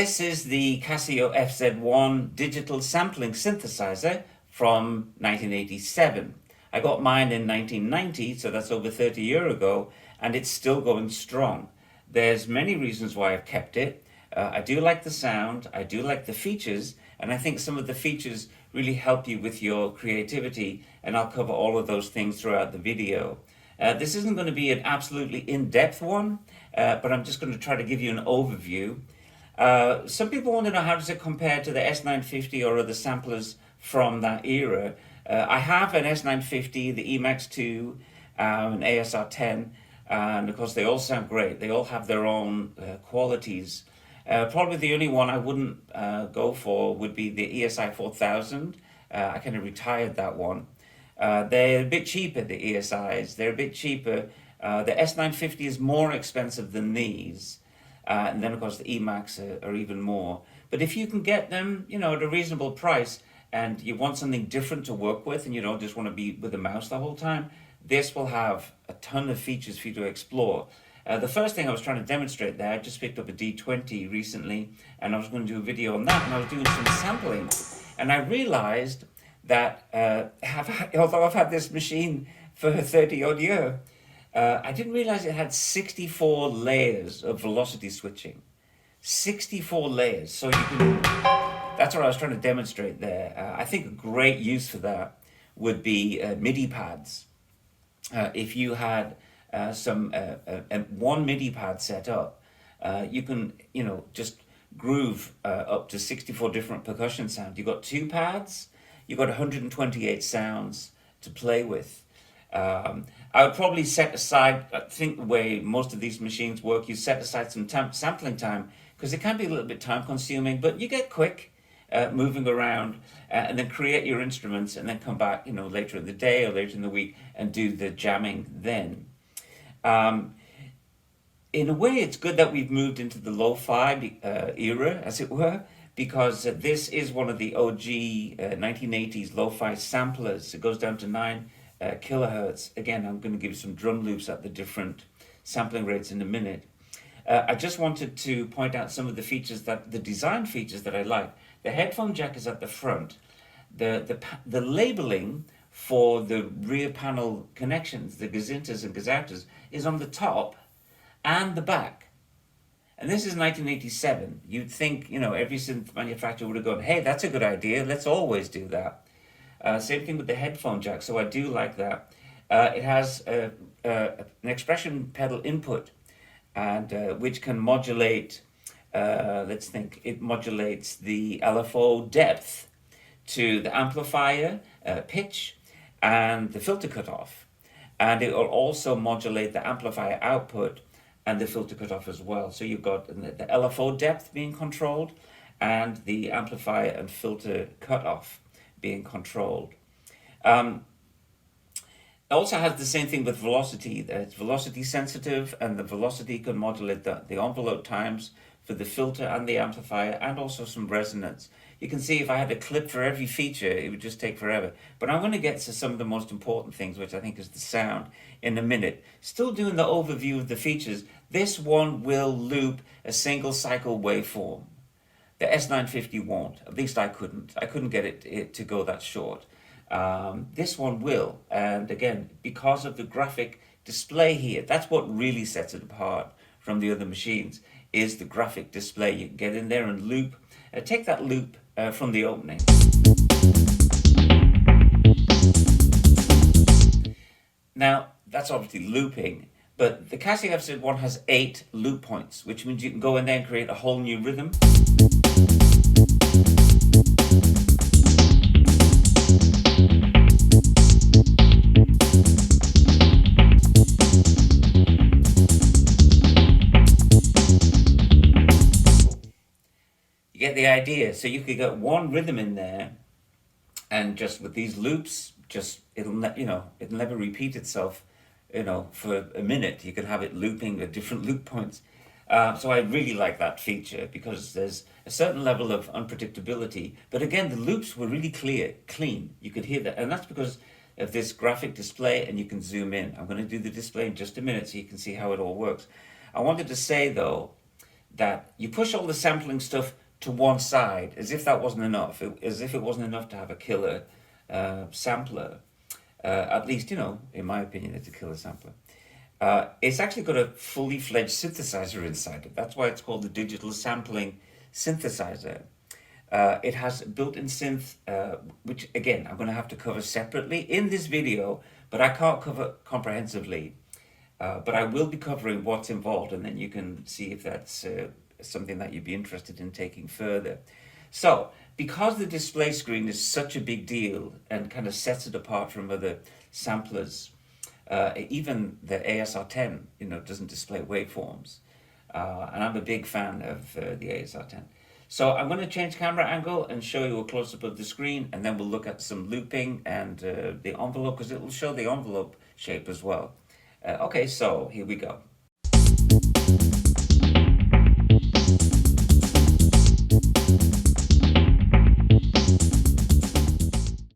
This is the Casio FZ-1 digital sampling synthesizer from 1987. I got mine in 1990, so that's over 30 years ago, and it's still going strong. There's many reasons why I've kept it. I do like the sound, I do like the features, and I think some of the features really help you with your creativity, and I'll cover all of those things throughout the video. This isn't going to be an absolutely in-depth one, but I'm just going to try to give you an overview. Some people want to know, how does it compare to the S950 or other samplers from that era? I have an S950, the Emax 2, an ASR10, and of course they all sound great. They all have their own qualities. Probably the only one I wouldn't go for would be the ESI 4000. I kind of retired that one. They're a bit cheaper, the ESIs. They're a bit cheaper. The S950 is more expensive than these. And then, of course, the Emax are even more. But if you can get them, at a reasonable price, and you want something different to work with, and you don't just want to be with a mouse the whole time, this will have a ton of features for you to explore. The first thing I was trying to demonstrate there, I just picked up a D20 recently, and I was going to do a video on that, and I was doing some sampling. And I realized that, although I've had this machine for 30-odd years, I didn't realize it had 64 layers of velocity switching. 64 layers. So you can, that's what I was trying to demonstrate there. I think a great use for that would be MIDI pads. If you had one MIDI pad set up, you can, just groove up to 64 different percussion sounds. You've got two pads, you've got 128 sounds to play with. I would probably set aside, I think the way most of these machines work, you set aside some sampling time, because it can be a little bit time consuming, but you get quick moving around, and then create your instruments, and then come back later in the day or later in the week and do the jamming then. In a way, it's good that we've moved into the lo-fi era, as it were, because this is one of the OG 1980s lo-fi samplers. It goes down to 9 kilohertz. Again, I'm going to give you some drum loops at the different sampling rates in a minute. I just wanted to point out some of the features, the design features that I like. The headphone jack is at the front. The labeling for the rear panel connections, the gazintas and gazoutas, is on the top and the back. And this is 1987. You'd think, every synth manufacturer would have gone, hey, that's a good idea, let's always do that. Same thing with the headphone jack, so I do like that. It has an expression pedal input, and which can modulate, let's think, it modulates the LFO depth to the amplifier pitch and the filter cutoff. And it will also modulate the amplifier output and the filter cutoff as well. So you've got the LFO depth being controlled and the amplifier and filter cutoff being controlled. It also has the same thing with velocity. It's velocity sensitive, and the velocity can modulate the envelope times for the filter and the amplifier, and also some resonance. You can see if I had a clip for every feature, it would just take forever. But I'm going to get to some of the most important things, which I think is the sound, in a minute. Still doing the overview of the features, this one will loop a single cycle waveform. The S950 won't. At least I couldn't. I couldn't get it to go that short. This one will. And again, because of the graphic display here, that's what really sets it apart from the other machines, is the graphic display. You can get in there and loop. Take that loop from the opening. Now, that's obviously looping, but the Casio FZ-1 has 8 loop points, which means you can go in there and create a whole new rhythm. You get the idea. So you could get one rhythm in there, and just with these loops, it'll never repeat itself. For a minute, you can have it looping at different loop points. So I really like that feature, because there's a certain level of unpredictability. But again, the loops were really clean. You could hear that, and that's because of this graphic display, and you can zoom in. I'm going to do the display in just a minute so you can see how it all works. I wanted to say, though, that you push all the sampling stuff to one side, as if that wasn't enough, as if it wasn't enough to have a killer sampler. At least, in my opinion, it's a killer sampler. It's actually got a fully fledged synthesizer inside it. That's why it's called the digital sampling synthesizer. It has built-in synth, which again, I'm going to have to cover separately in this video, but I can't cover comprehensively. But I will be covering what's involved, and then you can see if that's something that you'd be interested in taking further. So, because the display screen is such a big deal and kind of sets it apart from other samplers, even the ASR10, doesn't display waveforms. And I'm a big fan of the ASR10. So I'm going to change camera angle and show you a close-up of the screen, and then we'll look at some looping and the envelope, because it will show the envelope shape as well. Okay, so here we go.